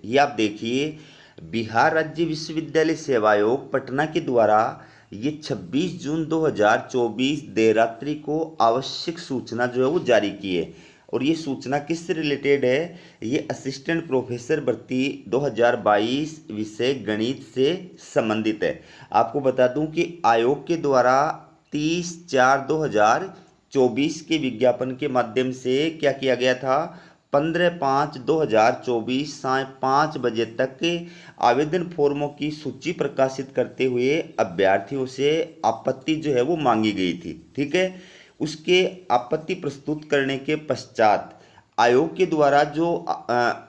ये आप देखिए, बिहार राज्य विश्वविद्यालय सेवा आयोग पटना के द्वारा ये 26 जून 2024 देर रात्रि को आवश्यक सूचना जो है वो जारी की है। और ये सूचना किससे रिलेटेड है? ये असिस्टेंट प्रोफेसर भर्ती 2022 विषय गणित से संबंधित है। आपको बता दूं कि आयोग के द्वारा 30/4/2024 के विज्ञापन के माध्यम से क्या किया गया था? 15/5/2024 साय 5 बजे तक आवेदन फॉर्मों की सूची प्रकाशित करते हुए अभ्यर्थियों से आपत्ति जो है वो मांगी गई थी। ठीक है, उसके आपत्ति प्रस्तुत करने के पश्चात आयोग के द्वारा जो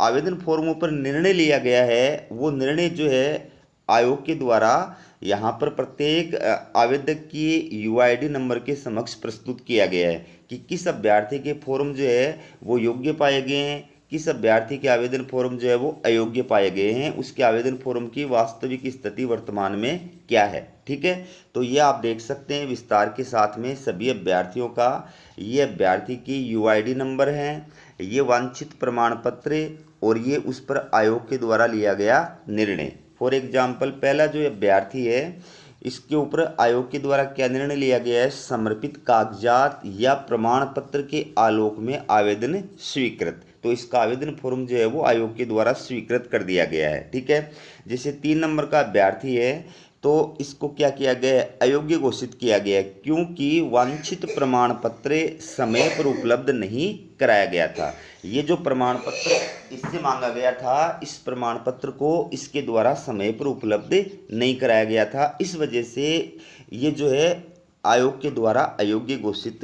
आवेदन फॉर्मों पर निर्णय लिया गया है, वो निर्णय जो है आयोग के द्वारा यहाँ पर प्रत्येक आवेदक की यूआईडी नंबर के समक्ष प्रस्तुत किया गया है कि किस अभ्यर्थी के फॉर्म जो है वो योग्य पाए गए हैं, किस अभ्यर्थी के आवेदन फॉर्म जो है वो अयोग्य पाए गए हैं, उसके आवेदन फॉर्म की वास्तविक स्थिति वर्तमान में क्या है। ठीक है, तो ये आप देख सकते हैं विस्तार के साथ में सभी अभ्यर्थियों का ये अभ्यर्थी की यूआईडी नंबर है, ये वांछित प्रमाण पत्र और ये उस पर आयोग के द्वारा लिया गया निर्णय। फॉर एग्जाम्पल, पहला जो अभ्यर्थी है इसके ऊपर आयोग के द्वारा क्या निर्णय लिया गया है? समर्पित कागजात या प्रमाण पत्र के आलोक में आवेदन स्वीकृत। तो इसका आवेदन फॉर्म जो है वो आयोग के द्वारा स्वीकृत कर दिया गया है। ठीक है, जैसे 3 नंबर का अभ्यर्थी है तो इसको क्या किया गया है? अयोग्य घोषित किया गया है, क्योंकि वांछित प्रमाण पत्र समय पर उपलब्ध नहीं कराया गया था। ये जो प्रमाण पत्र इससे मांगा गया था, इस प्रमाण पत्र को इसके द्वारा समय पर उपलब्ध नहीं कराया गया था। इस वजह से ये जो है आयोग के द्वारा अयोग्य घोषित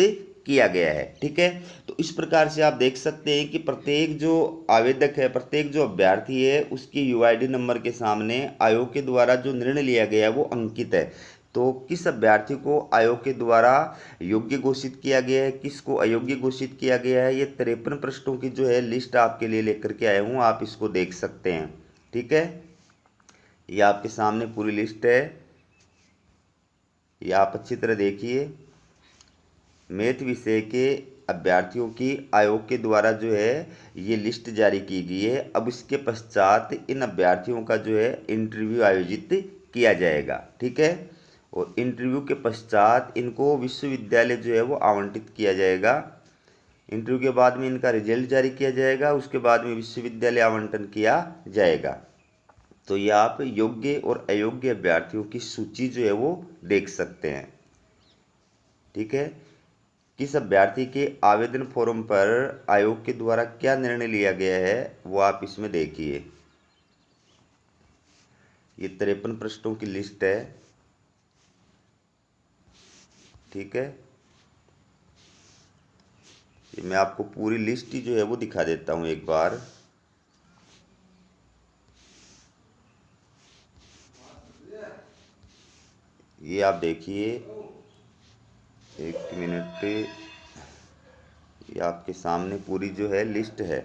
किया गया है। ठीक है, तो इस प्रकार से आप देख सकते हैं कि प्रत्येक जो आवेदक है, प्रत्येक जो अभ्यर्थी है, उसकी यूआईडी नंबर के सामने आयोग के द्वारा जो निर्णय लिया गया है वो अंकित है। तो किस अभ्यर्थी को आयोग के द्वारा योग्य घोषित किया गया है, किसको अयोग्य घोषित किया गया है, ये 53 प्रश्नों की जो है लिस्ट आपके लिए लेकर के आया हूँ, आप इसको देख सकते हैं। ठीक है, ये आपके सामने पूरी लिस्ट है, ये आप अच्छी तरह देखिए। मैथ विषय के अभ्यर्थियों की आयोग के द्वारा जो है ये लिस्ट जारी की गई है। अब इसके पश्चात इन अभ्यर्थियों का जो है इंटरव्यू आयोजित किया जाएगा। ठीक है, और इंटरव्यू के पश्चात इनको विश्वविद्यालय जो है वो आवंटित किया जाएगा। इंटरव्यू के बाद में इनका रिजल्ट जारी किया जाएगा, उसके बाद में विश्वविद्यालय आवंटन किया जाएगा। तो ये आप योग्य और अयोग्य अभ्यर्थियों की सूची जो है वो देख सकते हैं। ठीक है, किस अभ्यर्थी के आवेदन फॉर्म पर आयोग के द्वारा क्या निर्णय लिया गया है वो आप इसमें देखिए। ये 53 प्रश्नों की लिस्ट है। ठीक है, ये मैं आपको पूरी लिस्ट ही जो है वो दिखा देता हूं एक बार। ये आप देखिए, एक मिनट, ये आपके सामने पूरी जो है लिस्ट है।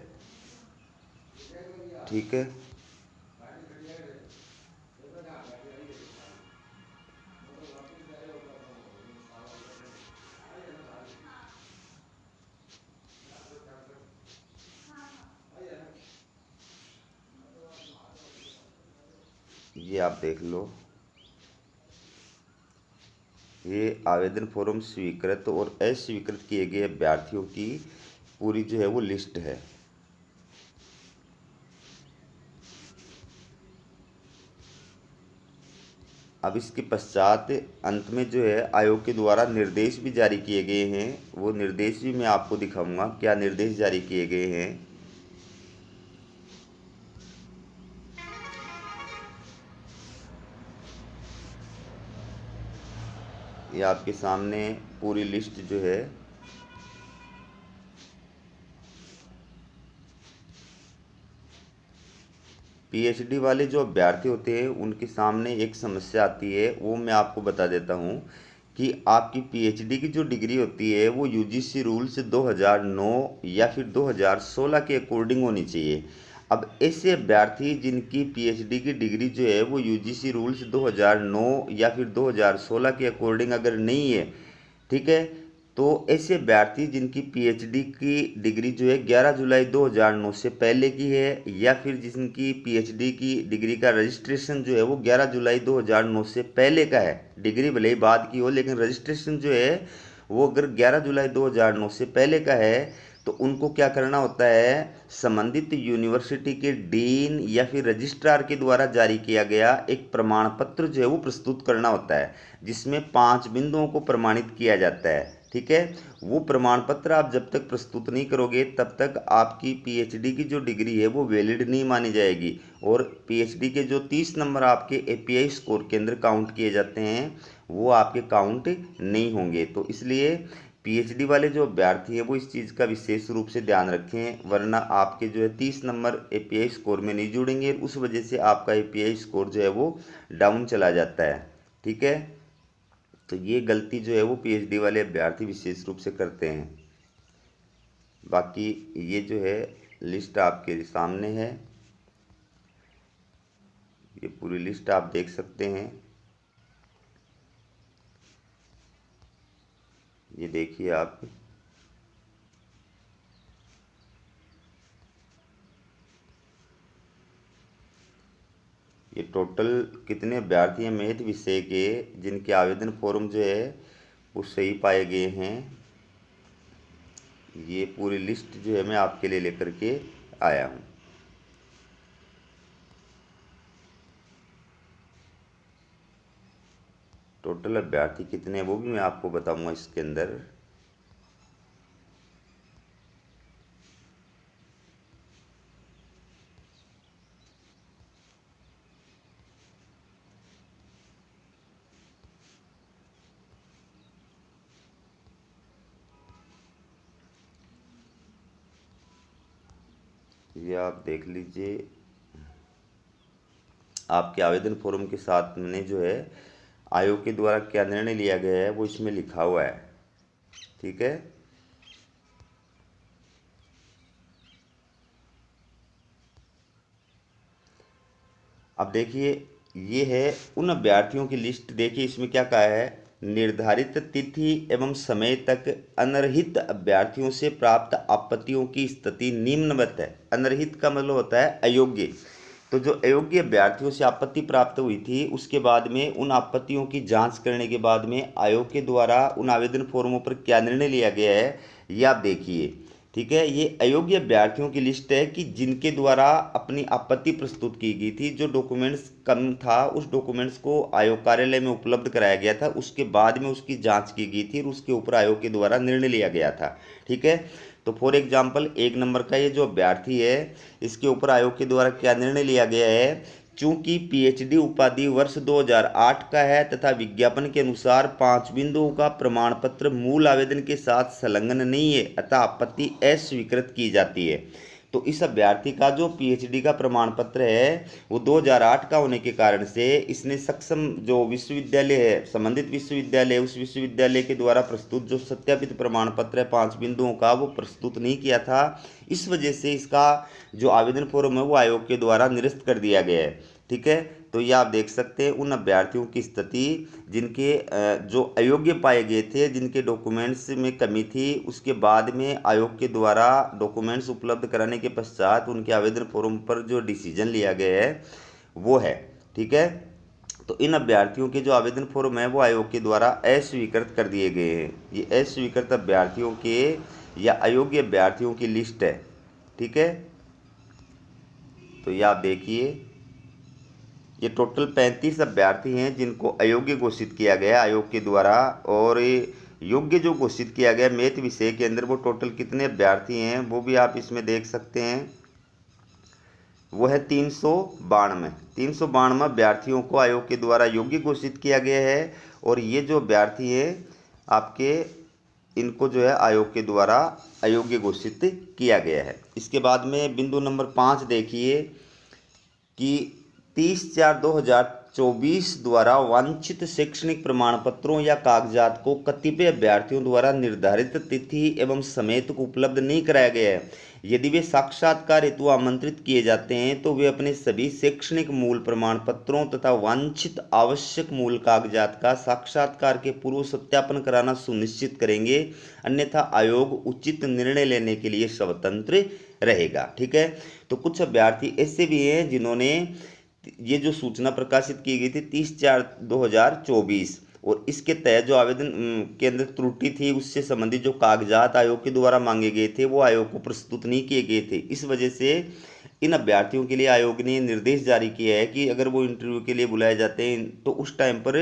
ठीक है, ये आप देख लो, ये आवेदन फॉर्म स्वीकृत और अस्वीकृत किए गए अभ्यर्थियों की पूरी जो है वो लिस्ट है। अब इसके पश्चात अंत में जो है आयोग के द्वारा निर्देश भी जारी किए गए हैं, वो निर्देश भी मैं आपको दिखाऊंगा क्या निर्देश जारी किए गए हैं। ये आपके सामने पूरी लिस्ट जो है पीएचडी वाले जो अभ्यर्थी होते हैं उनके सामने एक समस्या आती है, वो मैं आपको बता देता हूँ कि आपकी पीएचडी की जो डिग्री होती है वो यूजीसी रूल्स 2009 या फिर 2016 के अकॉर्डिंग होनी चाहिए। अब ऐसे अभ्यर्थी जिनकी पीएचडी की डिग्री जो है वो यूजीसी रूल्स 2009 या फिर 2016 के अकॉर्डिंग अगर नहीं है, ठीक है, तो ऐसे अभ्यर्थी जिनकी पीएचडी की डिग्री जो है 11 जुलाई 2009 से पहले की है, या फिर जिनकी पीएचडी की डिग्री का रजिस्ट्रेशन जो है वो 11 जुलाई 2009 से पहले का है, डिग्री भले ही बाद की हो लेकिन रजिस्ट्रेशन जो है वो अगर 11 जुलाई 2009 से पहले का है तो उनको क्या करना होता है, संबंधित यूनिवर्सिटी के डीन या फिर रजिस्ट्रार के द्वारा जारी किया गया एक प्रमाण पत्र जो है वो प्रस्तुत करना होता है, जिसमें 5 बिंदुओं को प्रमाणित किया जाता है। ठीक है, वो प्रमाण पत्र आप जब तक प्रस्तुत नहीं करोगे तब तक आपकी पीएचडी की जो डिग्री है वो वैलिड नहीं मानी जाएगी, और पीएचडी के जो 30 नंबर आपके एपीआई स्कोर के अंदर काउंट किए जाते हैं वो आपके काउंट नहीं होंगे। तो इसलिए पीएचडी वाले जो अभ्यर्थी हैं वो इस चीज़ का विशेष रूप से ध्यान रखें, वरना आपके जो है 30 नंबर एपीआई स्कोर में नहीं जुड़ेंगे, उस वजह से आपका एपीआई स्कोर जो है वो डाउन चला जाता है। ठीक है, तो ये गलती जो है वो पीएचडी वाले अभ्यर्थी विशेष रूप से करते हैं। बाकी ये जो है लिस्ट आपके सामने है, ये पूरी लिस्ट आप देख सकते हैं। ये देखिए आप, ये टोटल कितने अभ्यर्थी हैं मैथ विषय के जिनके आवेदन फॉर्म जो है वो सही पाए गए हैं, ये पूरी लिस्ट जो है मैं आपके लिए लेकर के आया हूँ। टोटल अभ्यर्थी कितने हैं वो भी मैं आपको बताऊंगा इसके अंदर। ये आप देख लीजिए, आपके आवेदन फॉर्म के साथ में जो है आयोग के द्वारा क्या निर्णय लिया गया है वो इसमें लिखा हुआ है। ठीक है, अब देखिए ये है उन अभ्यर्थियों की लिस्ट। देखिए इसमें क्या कहा है, निर्धारित तिथि एवं समय तक अनर्हित अभ्यर्थियों से प्राप्त आपत्तियों की स्थिति निम्नवत है। अनर्हित का मतलब होता है अयोग्य। तो जो अयोग्य अभ्यर्थियों से आपत्ति प्राप्त हुई थी उसके बाद में उन आपत्तियों की जांच करने के बाद में आयोग के द्वारा उन आवेदन फॉर्मों पर क्या निर्णय लिया गया है ये आप देखिए। ठीक है, ये अयोग्य अभ्यर्थियों की लिस्ट है कि जिनके द्वारा अपनी आपत्ति प्रस्तुत की गई थी, जो डॉक्यूमेंट्स कम था उस डॉक्यूमेंट्स को आयोग कार्यालय में उपलब्ध कराया गया था, उसके बाद में उसकी जांच की गई थी और उसके ऊपर आयोग के द्वारा निर्णय लिया गया था। ठीक है, तो फॉर एग्जांपल 1 नंबर का ये जो अभ्यर्थी है इसके ऊपर आयोग के द्वारा क्या निर्णय लिया गया है, चूंकि पीएचडी उपाधि वर्ष 2008 का है तथा विज्ञापन के अनुसार 5 बिंदुओं का प्रमाण पत्र मूल आवेदन के साथ संलग्न नहीं है अतः आपत्ति अस्वीकृत की जाती है। तो इस अभ्यर्थी का जो पीएचडी का प्रमाण पत्र है वो 2008 का होने के कारण से इसने सक्षम जो विश्वविद्यालय है, संबंधित विश्वविद्यालय, उस विश्वविद्यालय के द्वारा प्रस्तुत जो सत्यापित प्रमाण पत्र है 5 बिंदुओं का वो प्रस्तुत नहीं किया था। इस वजह से इसका जो आवेदन फॉर्म है वो आयोग के द्वारा निरस्त कर दिया गया है। ठीक है, तो ये आप देख सकते हैं उन अभ्यर्थियों की स्थिति जिनके जो अयोग्य पाए गए थे, जिनके डॉक्यूमेंट्स में कमी थी, उसके बाद में आयोग के द्वारा डॉक्यूमेंट्स उपलब्ध कराने के पश्चात उनके आवेदन फॉर्म पर जो डिसीजन लिया गया है वो है। ठीक है, तो इन अभ्यर्थियों के जो आवेदन फॉर्म है वो आयोग के द्वारा अस्वीकृत कर दिए गए हैं। ये अस्वीकृत अभ्यर्थियों के या अयोग्य अभ्यर्थियों की लिस्ट है। ठीक है, तो ये आप देखिए ये टोटल 35 अभ्यर्थी हैं जिनको अयोग्य घोषित किया गया आयोग के द्वारा, और योग्य जो घोषित किया गया मैथ विषय के अंदर वो टोटल कितने अभ्यर्थी हैं वो भी आप इसमें देख सकते हैं, वो है 392 अभ्यर्थियों को आयोग के द्वारा योग्य घोषित किया गया है। और ये जो अभ्यर्थी है आपके इनको जो है आयोग के द्वारा अयोग्य घोषित किया गया है। इसके बाद में बिंदु नंबर 5 देखिए कि 30/4/2000 2024 द्वारा वांछित शैक्षणिक प्रमाण पत्रों या कागजात को कतिपय अभ्यर्थियों द्वारा निर्धारित तिथि एवं समय तक उपलब्ध नहीं कराया गया है। यदि वे साक्षात्कार हेतु आमंत्रित किए जाते हैं तो वे अपने सभी शैक्षणिक मूल प्रमाण पत्रों तथा वांछित आवश्यक मूल कागजात का साक्षात्कार के पूर्व सत्यापन कराना सुनिश्चित करेंगे, अन्यथा आयोग उचित निर्णय लेने के लिए स्वतंत्र रहेगा। ठीक है, तो कुछ अभ्यर्थी ऐसे भी हैं जिन्होंने ये जो सूचना प्रकाशित की गई थी 30/4/2024 और इसके तहत जो आवेदन के अंदर त्रुटि थी उससे संबंधित जो कागजात आयोग के द्वारा मांगे गए थे वो आयोग को प्रस्तुत नहीं किए गए थे। इस वजह से इन अभ्यर्थियों के लिए आयोग ने निर्देश जारी किया है कि अगर वो इंटरव्यू के लिए बुलाए जाते हैं तो उस टाइम पर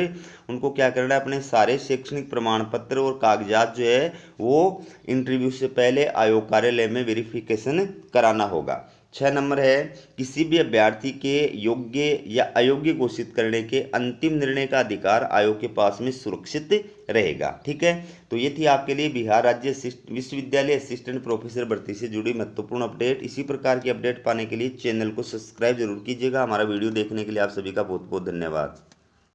उनको क्या करना है, अपने सारे शैक्षणिक प्रमाण पत्र और कागजात जो है वो इंटरव्यू से पहले आयोग कार्यालय में वेरिफिकेशन कराना होगा। 6 नंबर है, किसी भी अभ्यर्थी के योग्य या अयोग्य घोषित करने के अंतिम निर्णय का अधिकार आयोग के पास में सुरक्षित रहेगा। ठीक है, तो ये थी आपके लिए बिहार राज्य विश्वविद्यालय असिस्टेंट प्रोफेसर भर्ती से जुड़ी महत्वपूर्ण अपडेट। इसी प्रकार की अपडेट पाने के लिए चैनल को सब्सक्राइब जरूर कीजिएगा। हमारा वीडियो देखने के लिए आप सभी का बहुत बहुत धन्यवाद।